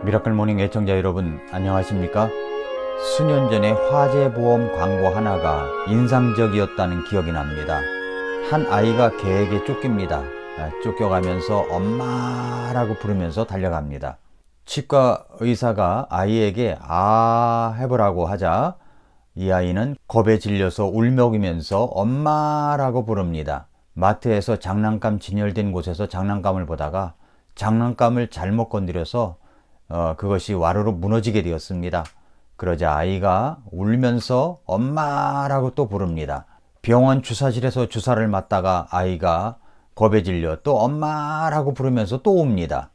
미라클 모닝 애청자 여러분 안녕하십니까? 수년 전에 화재보험 광고 하나가 인상적이었다는 기억이 납니다. 한 아이가 개에게 쫓깁니다. 쫓겨가면서 엄마라고 부르면서 달려갑니다. 치과 의사가 아이에게 아 해보라고 하자 이 아이는 겁에 질려서 울먹이면서 엄마라고 부릅니다. 마트에서 장난감 진열된 곳에서 장난감을 보다가 장난감을 잘못 건드려서 그것이 와르르 무너지게 되었습니다. 그러자 아이가 울면서 엄마라고 또 부릅니다. 병원 주사실에서 주사를 맞다가 아이가 겁에 질려 또 엄마라고 부르면서 또 웁니다.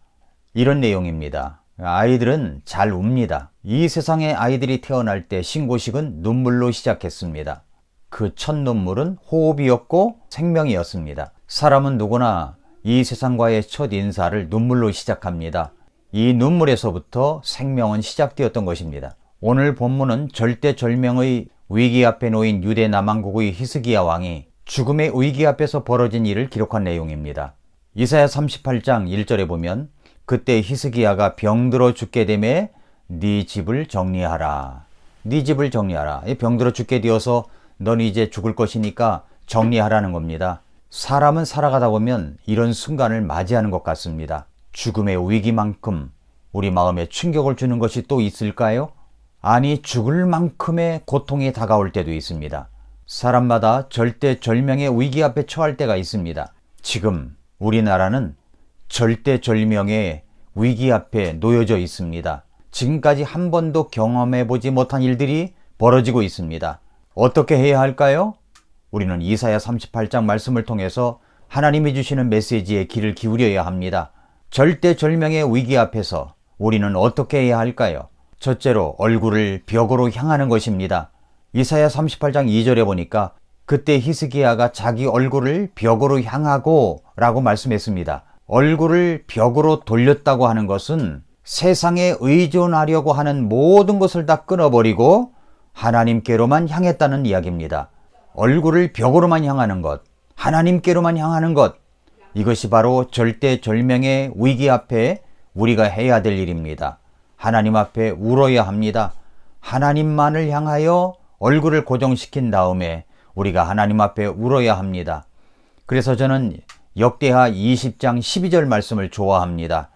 이런 내용입니다. 아이들은 잘 웁니다. 이 세상에 아이들이 태어날 때 신고식은 눈물로 시작했습니다. 그 첫 눈물은 호흡이었고 생명이었습니다. 사람은 누구나 이 세상과의 첫 인사를 눈물로 시작합니다. 이 눈물에서부터 생명은 시작되었던 것입니다. 오늘 본문은 절대절명의 위기 앞에 놓인 유대 남왕국의 히스기야 왕이 죽음의 위기 앞에서 벌어진 일을 기록한 내용입니다. 이사야 38장 1절에 보면 그때 히스기야가 병들어 죽게 되매 네 집을 정리하라. 네 집을 정리하라. 병들어 죽게 되어서 넌 이제 죽을 것이니까 정리하라는 겁니다. 사람은 살아가다 보면 이런 순간을 맞이하는 것 같습니다. 죽음의 위기만큼 우리 마음에 충격을 주는 것이 또 있을까요? 아니, 죽을 만큼의 고통이 다가올 때도 있습니다. 사람마다 절대절명의 위기 앞에 처할 때가 있습니다. 지금 우리나라는 절대절명의 위기 앞에 놓여져 있습니다. 지금까지 한 번도 경험해보지 못한 일들이 벌어지고 있습니다. 어떻게 해야 할까요? 우리는 이사야 38장 말씀을 통해서 하나님이 주시는 메시지에 귀를 기울여야 합니다. 절대절명의 위기 앞에서 우리는 어떻게 해야 할까요? 첫째로 얼굴을 벽으로 향하는 것입니다. 이사야 38장 2절에 보니까 그때 히스기야가 자기 얼굴을 벽으로 향하고 라고 말씀했습니다. 얼굴을 벽으로 돌렸다고 하는 것은 세상에 의존하려고 하는 모든 것을 다 끊어버리고 하나님께로만 향했다는 이야기입니다. 얼굴을 벽으로만 향하는 것, 하나님께로만 향하는 것, 이것이 바로 절대절명의 위기 앞에 우리가 해야 될 일입니다. 하나님 앞에 울어야 합니다. 하나님만을 향하여 얼굴을 고정시킨 다음에 우리가 하나님 앞에 울어야 합니다. 그래서 저는 역대하 20장 12절 말씀을 좋아합니다.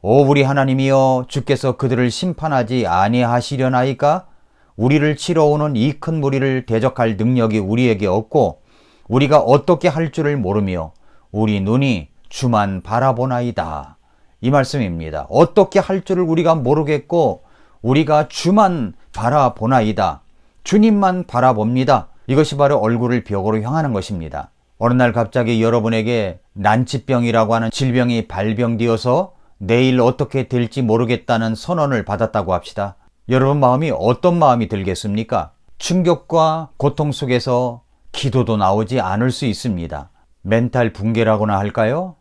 오 우리 하나님이여 주께서 그들을 심판하지 아니하시려나이까? 우리를 치러 오는 이 큰 무리를 대적할 능력이 우리에게 없고 우리가 어떻게 할 줄을 모르며 우리 눈이 주만 바라보나이다. 이 말씀입니다. 어떻게 할 줄을 우리가 모르겠고 우리가 주만 바라보나이다. 주님만 바라봅니다. 이것이 바로 얼굴을 벽으로 향하는 것입니다. 어느 날 갑자기 여러분에게 난치병이라고 하는 질병이 발병되어서 내일 어떻게 될지 모르겠다는 선언을 받았다고 합시다. 여러분 마음이 어떤 마음이 들겠습니까? 충격과 고통 속에서 기도도 나오지 않을 수 있습니다. 멘탈 붕괴라고나 할까요?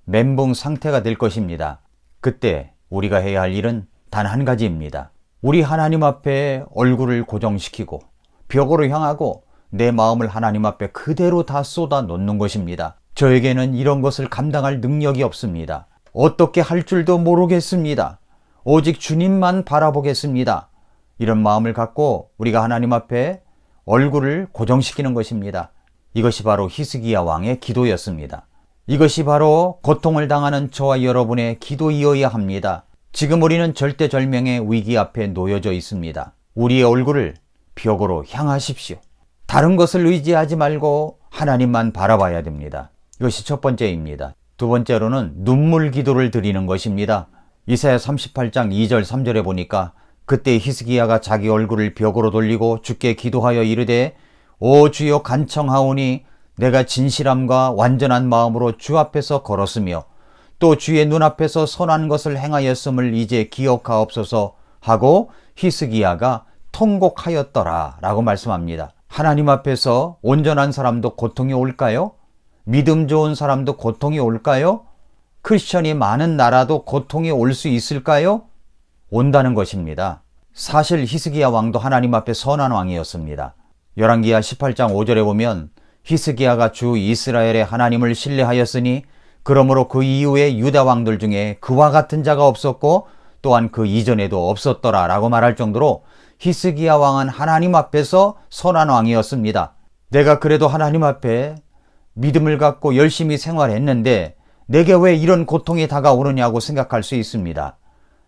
멘붕 상태가 될 것입니다. 그때 우리가 해야 할 일은 단 한 가지입니다. 우리 하나님 앞에 얼굴을 고정시키고 벽으로 향하고 내 마음을 하나님 앞에 그대로 다 쏟아 놓는 것입니다. 저에게는 이런 것을 감당할 능력이 없습니다. 어떻게 할 줄도 모르겠습니다. 오직 주님만 바라보겠습니다. 이런 마음을 갖고 우리가 하나님 앞에 얼굴을 고정시키는 것입니다. 이것이 바로 히스기야 왕의 기도였습니다. 이것이 바로 고통을 당하는 저와 여러분의 기도이어야 합니다. 지금 우리는 절대절명의 위기 앞에 놓여져 있습니다. 우리의 얼굴을 벽으로 향하십시오. 다른 것을 의지하지 말고 하나님만 바라봐야 됩니다. 이것이 첫 번째입니다. 두 번째로는 눈물 기도를 드리는 것입니다. 이사야 38장 2절 3절에 보니까 그때 히스기야가 자기 얼굴을 벽으로 돌리고 주께 기도하여 이르되 오 주여 간청하오니 내가 진실함과 완전한 마음으로 주 앞에서 걸었으며 또 주의 눈앞에서 선한 것을 행하였음을 이제 기억하옵소서 하고 히스기야가 통곡하였더라 라고 말씀합니다. 하나님 앞에서 온전한 사람도 고통이 올까요? 믿음 좋은 사람도 고통이 올까요? 크리스천이 많은 나라도 고통이 올 수 있을까요? 온다는 것입니다. 사실 히스기야 왕도 하나님 앞에 선한 왕이었습니다. 열왕기하 18장 5절에 보면 히스기야가 주 이스라엘의 하나님을 신뢰하였으니 그러므로 그 이후에 유다 왕들 중에 그와 같은 자가 없었고 또한 그 이전에도 없었더라 라고 말할 정도로 히스기야 왕은 하나님 앞에서 선한 왕이었습니다. 내가 그래도 하나님 앞에 믿음을 갖고 열심히 생활했는데 내게 왜 이런 고통이 다가오느냐고 생각할 수 있습니다.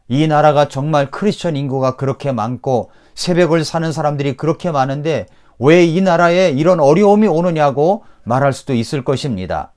이 나라가 정말 크리스천 인구가 그렇게 많고 새벽을 사는 사람들이 그렇게 많은데 왜 이 나라에 이런 어려움이 오느냐고 말할 수도 있을 것입니다.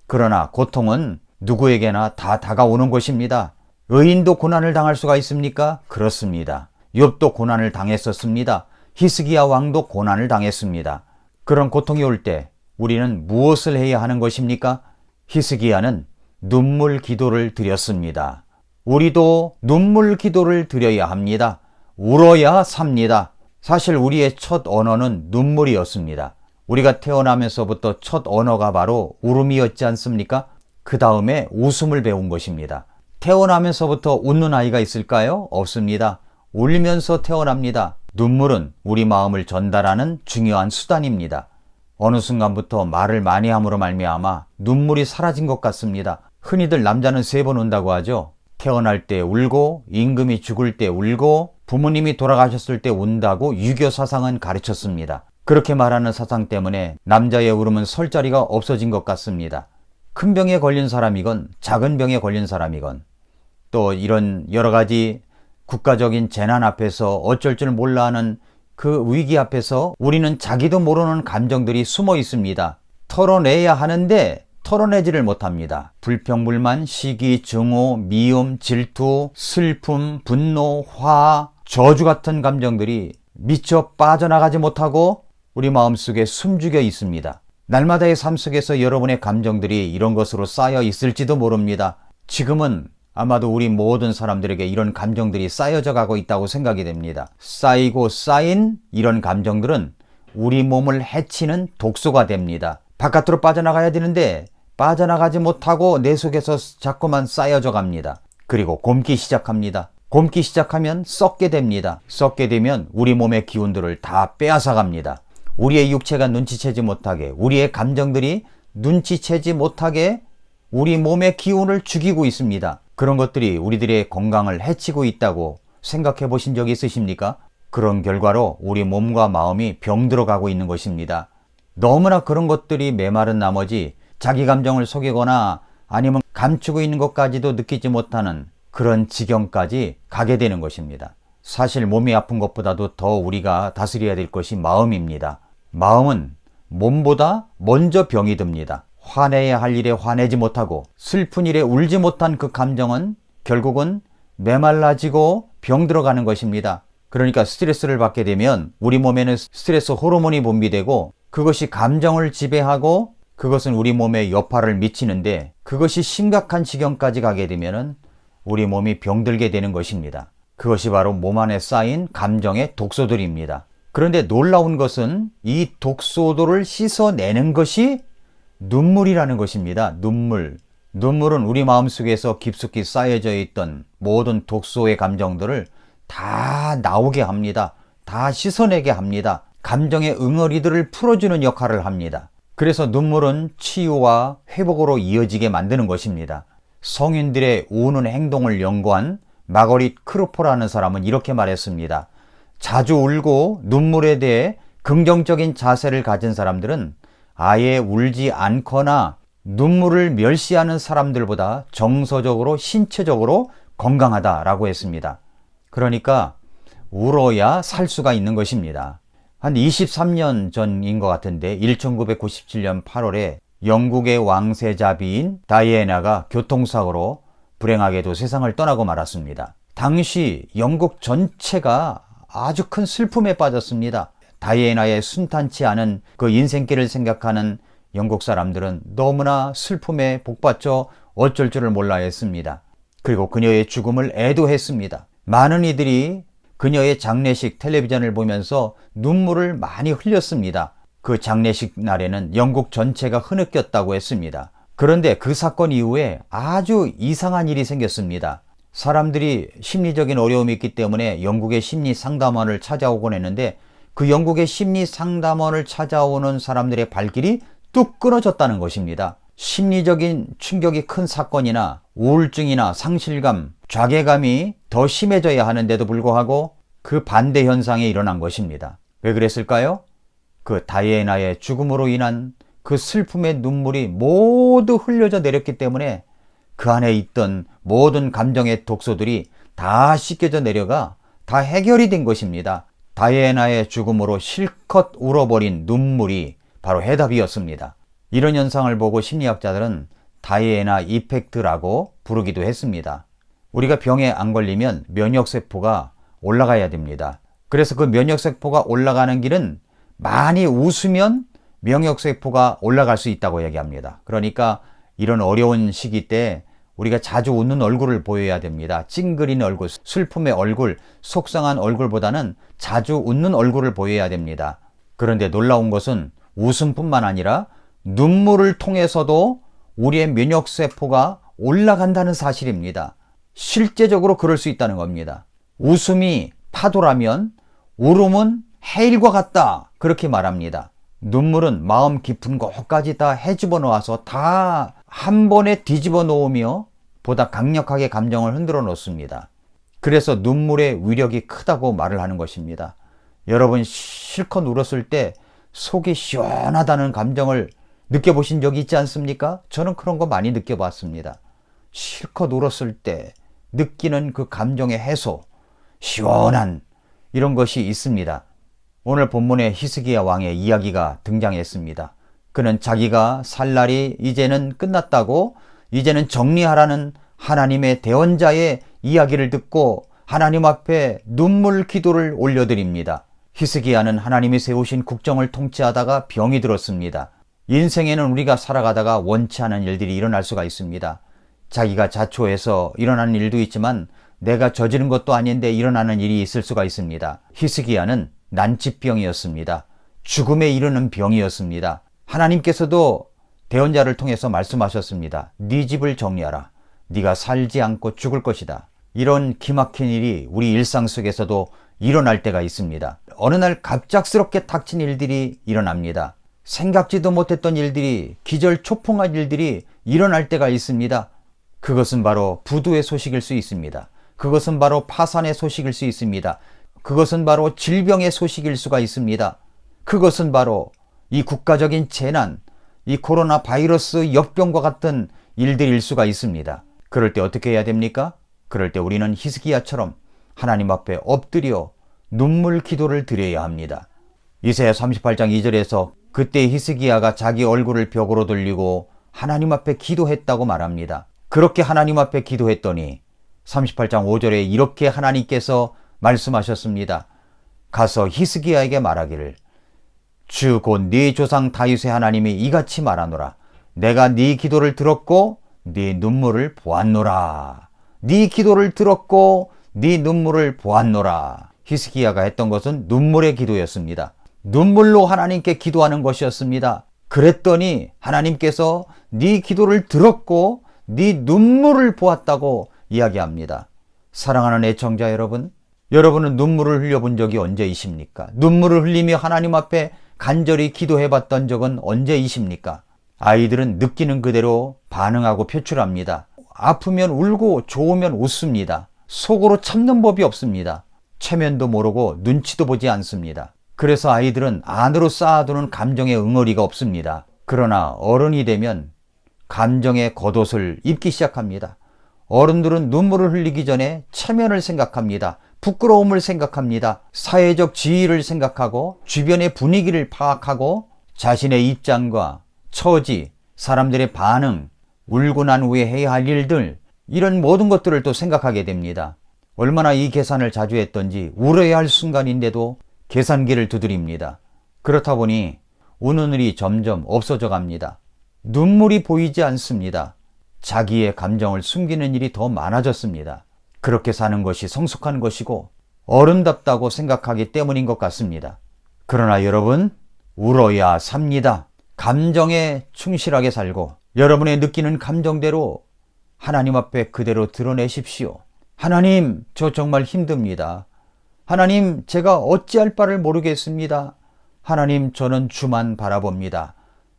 그러나 고통은 누구에게나 다 다가오는 것입니다. 의인도 고난을 당할 수가 있습니까? 그렇습니다. 욥도 고난을 당했었습니다. 히스기야 왕도 고난을 당했습니다. 그런 고통이 올 때 우리는 무엇을 해야 하는 것입니까? 히스기야는 눈물 기도를 드렸습니다. 우리도 눈물 기도를 드려야 합니다. 울어야 삽니다. 사실 우리의 첫 언어는 눈물이었습니다. 우리가 태어나면서부터 첫 언어가 바로 울음이었지 않습니까? 그 다음에 웃음을 배운 것입니다. 태어나면서부터 웃는 아이가 있을까요? 없습니다. 울면서 태어납니다. 눈물은 우리 마음을 전달하는 중요한 수단입니다. 어느 순간부터 말을 많이 함으로 말미암아 눈물이 사라진 것 같습니다. 흔히들 남자는 3번 운다고 하죠. 태어날 때 울고, 임금이 죽을 때 울고, 부모님이 돌아가셨을 때 운다고 유교 사상은 가르쳤습니다. 그렇게 말하는 사상 때문에 남자의 울음은 설 자리가 없어진 것 같습니다. 큰 병에 걸린 사람이건 작은 병에 걸린 사람이건 또 이런 여러 가지 국가적인 재난 앞에서 어쩔 줄 몰라 하는 그 위기 앞에서 우리는 자기도 모르는 감정들이 숨어 있습니다. 털어내야 하는데 털어내지를 못합니다. 불평불만, 시기, 증오, 미움, 질투, 슬픔, 분노, 화, 저주 같은 감정들이 미처 빠져나가지 못하고 우리 마음속에 숨죽여 있습니다. 날마다의 삶 속에서 여러분의 감정들이 이런 것으로 쌓여 있을지도 모릅니다. 지금은 아마도 우리 모든 사람들에게 이런 감정들이 쌓여져 가고 있다고 생각이 됩니다. 쌓이고 쌓인 이런 감정들은 우리 몸을 해치는 독소가 됩니다. 바깥으로 빠져나가야 되는데 빠져나가지 못하고 내 속에서 자꾸만 쌓여져 갑니다. 그리고 곪기 시작합니다. 곪기 시작하면 썩게 됩니다. 썩게 되면 우리 몸의 기운들을 다 빼앗아 갑니다. 우리의 육체가 눈치채지 못하게, 우리의 감정들이 눈치채지 못하게 우리 몸의 기운을 죽이고 있습니다. 그런 것들이 우리들의 건강을 해치고 있다고 생각해 보신 적 있으십니까? 그런 결과로 우리 몸과 마음이 병들어 가고 있는 것입니다. 너무나 그런 것들이 메마른 나머지 자기 감정을 속이거나 아니면 감추고 있는 것까지도 느끼지 못하는 그런 지경까지 가게 되는 것입니다. 사실 몸이 아픈 것보다도 더 우리가 다스려야 될 것이 마음입니다. 마음은 몸보다 먼저 병이 듭니다. 화내야 할 일에 화내지 못하고 슬픈 일에 울지 못한 그 감정은 결국은 메말라지고 병들어가는 것입니다. 그러니까 스트레스를 받게 되면 우리 몸에는 스트레스 호르몬이 분비되고 그것이 감정을 지배하고 그것은 우리 몸에 여파를 미치는데 그것이 심각한 지경까지 가게 되면 우리 몸이 병들게 되는 것입니다. 그것이 바로 몸 안에 쌓인 감정의 독소들입니다. 그런데 놀라운 것은 이 독소들을 씻어내는 것이 눈물이라는 것입니다. 눈물. 눈물은 우리 마음속에서 깊숙이 쌓여져 있던 모든 독소의 감정들을 다 나오게 합니다. 다 씻어내게 합니다. 감정의 응어리들을 풀어주는 역할을 합니다. 그래서 눈물은 치유와 회복으로 이어지게 만드는 것입니다. 성인들의 우는 행동을 연구한 마거릿 크루포라는 사람은 이렇게 말했습니다. 자주 울고 눈물에 대해 긍정적인 자세를 가진 사람들은 아예 울지 않거나 눈물을 멸시하는 사람들보다 정서적으로 신체적으로 건강하다라고 했습니다. 그러니까 울어야 살 수가 있는 것입니다. 한 23년 전인 것 같은데 1997년 8월에 영국의 왕세자비인 다이애나가 교통사고로 불행하게도 세상을 떠나고 말았습니다. 당시 영국 전체가 아주 큰 슬픔에 빠졌습니다. 다이애나의 순탄치 않은 그 인생길을 생각하는 영국 사람들은 너무나 슬픔에 복받쳐 어쩔 줄을 몰라 했습니다. 그리고 그녀의 죽음을 애도했습니다. 많은 이들이 그녀의 장례식 텔레비전을 보면서 눈물을 많이 흘렸습니다. 그 장례식 날에는 영국 전체가 흐느꼈다고 했습니다. 그런데 그 사건 이후에 아주 이상한 일이 생겼습니다. 사람들이 심리적인 어려움이 있기 때문에 영국의 심리 상담원을 찾아오곤 했는데 그 영국의 심리 상담원을 찾아오는 사람들의 발길이 뚝 끊어졌다는 것입니다. 심리적인 충격이 큰 사건이나 우울증이나 상실감, 자괴감이 더 심해져야 하는데도 불구하고 그 반대 현상이 일어난 것입니다. 왜 그랬을까요? 그 다이애나의 죽음으로 인한 그 슬픔의 눈물이 모두 흘려져 내렸기 때문에 그 안에 있던 모든 감정의 독소들이 다 씻겨져 내려가 다 해결이 된 것입니다. 다이애나의 죽음으로 실컷 울어버린 눈물이 바로 해답이었습니다. 이런 현상을 보고 심리학자들은 다이애나 이펙트라고 부르기도 했습니다. 우리가 병에 안 걸리면 면역세포가 올라가야 됩니다. 그래서 그 면역세포가 올라가는 길은 많이 웃으면 면역세포가 올라갈 수 있다고 얘기합니다. 그러니까 이런 어려운 시기 때 우리가 자주 웃는 얼굴을 보여야 됩니다. 찡그린 얼굴, 슬픔의 얼굴, 속상한 얼굴보다는 자주 웃는 얼굴을 보여야 됩니다. 그런데 놀라운 것은 웃음뿐만 아니라 눈물을 통해서도 우리의 면역세포가 올라간다는 사실입니다. 실제적으로 그럴 수 있다는 겁니다. 웃음이 파도라면 울음은 해일과 같다, 그렇게 말합니다. 눈물은 마음 깊은 곳까지 다 헤집어 놓아서 다 한 번에 뒤집어 놓으며 보다 강력하게 감정을 흔들어 놓습니다. 그래서 눈물의 위력이 크다고 말을 하는 것입니다. 여러분 실컷 울었을 때 속이 시원하다는 감정을 느껴보신 적이 있지 않습니까? 저는 그런 거 많이 느껴봤습니다. 실컷 울었을 때 느끼는 그 감정의 해소, 시원한 이런 것이 있습니다. 오늘 본문에 히스기야 왕의 이야기가 등장했습니다. 그는 자기가 살 날이 이제는 끝났다고, 이제는 정리하라는 하나님의 대언자의 이야기를 듣고 하나님 앞에 눈물 기도를 올려드립니다. 히스기야는 하나님이 세우신 국정을 통치하다가 병이 들었습니다. 인생에는 우리가 살아가다가 원치 않은 일들이 일어날 수가 있습니다. 자기가 자초해서 일어나는 일도 있지만 내가 저지른 것도 아닌데 일어나는 일이 있을 수가 있습니다. 히스기야는 난치병이었습니다. 죽음에 이르는 병이었습니다. 하나님께서도 대언자를 통해서 말씀하셨습니다. 네 집을 정리하라. 네가 살지 않고 죽을 것이다. 이런 기막힌 일이 우리 일상 속에서도 일어날 때가 있습니다. 어느 날 갑작스럽게 닥친 일들이 일어납니다. 생각지도 못했던 일들이, 기절초풍한 일들이 일어날 때가 있습니다. 그것은 바로 부도의 소식일 수 있습니다. 그것은 바로 파산의 소식일 수 있습니다. 그것은 바로 질병의 소식일 수가 있습니다. 그것은 바로 이 국가적인 재난, 이 코로나 바이러스 역병과 같은 일들일 수가 있습니다. 그럴 때 어떻게 해야 됩니까? 그럴 때 우리는 히스기야처럼 하나님 앞에 엎드려 눈물 기도를 드려야 합니다. 이사야 38장 2절에서 그때 히스기야가 자기 얼굴을 벽으로 돌리고 하나님 앞에 기도했다고 말합니다. 그렇게 하나님 앞에 기도했더니 38장 5절에 이렇게 하나님께서 말씀하셨습니다. 가서 히스기야에게 말하기를 주 곧 네 조상 다윗의 하나님이 이같이 말하노라. 내가 네 기도를 들었고 네 눈물을 보았노라. 네 기도를 들었고 네 눈물을 보았노라. 히스기야가 했던 것은 눈물의 기도였습니다. 눈물로 하나님께 기도하는 것이었습니다. 그랬더니 하나님께서 네 기도를 들었고 네 눈물을 보았다고 이야기합니다. 사랑하는 애청자 여러분, 여러분은 눈물을 흘려본 적이 언제이십니까? 눈물을 흘리며 하나님 앞에 간절히 기도해봤던 적은 언제이십니까? 아이들은 느끼는 그대로 반응하고 표출합니다. 아프면 울고 좋으면 웃습니다. 속으로 참는 법이 없습니다. 체면도 모르고 눈치도 보지 않습니다. 그래서 아이들은 안으로 쌓아두는 감정의 응어리가 없습니다. 그러나 어른이 되면 감정의 겉옷을 입기 시작합니다. 어른들은 눈물을 흘리기 전에 체면을 생각합니다. 부끄러움을 생각합니다. 사회적 지위를 생각하고 주변의 분위기를 파악하고 자신의 입장과 처지, 사람들의 반응, 울고 난 후에 해야 할 일들, 이런 모든 것들을 또 생각하게 됩니다. 얼마나 이 계산을 자주 했던지 울어야 할 순간인데도 계산기를 두드립니다. 그렇다 보니 우는 일이 점점 없어져 갑니다. 눈물이 보이지 않습니다. 자기의 감정을 숨기는 일이 더 많아졌습니다. 그렇게 사는 것이 성숙한 것이고 어른답다고 생각하기 때문인 것 같습니다. 그러나 여러분, 울어야 삽니다. 감정에 충실하게 살고 여러분의 느끼는 감정대로 하나님 앞에 그대로 드러내십시오. 하나님, 저 정말 힘듭니다. 하나님, 제가 어찌할 바를 모르겠습니다. 하나님, 저는 주만 바라봅니다.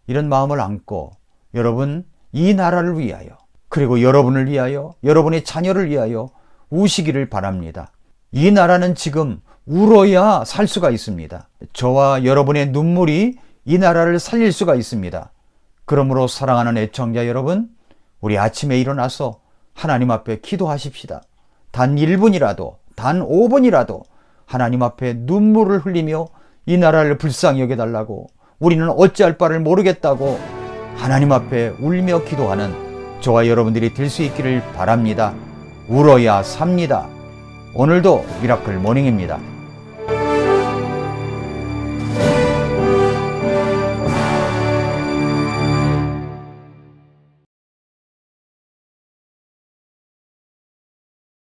이런 마음을 안고 여러분, 이 나라를 위하여, 그리고 여러분을 위하여, 여러분의 자녀를 위하여 우시기를 바랍니다. 이 나라는 지금 울어야 살 수가 있습니다. 저와 여러분의 눈물이 이 나라를 살릴 수가 있습니다. 그러므로 사랑하는 애청자 여러분, 우리 아침에 일어나서 하나님 앞에 기도하십시다. 단 1분이라도, 단 5분이라도 하나님 앞에 눈물을 흘리며 이 나라를 불쌍히 여겨달라고, 우리는 어찌할 바를 모르겠다고 하나님 앞에 울며 기도하는 저와 여러분들이 될 수 있기를 바랍니다. 울어야 삽니다. 오늘도 미라클 모닝입니다.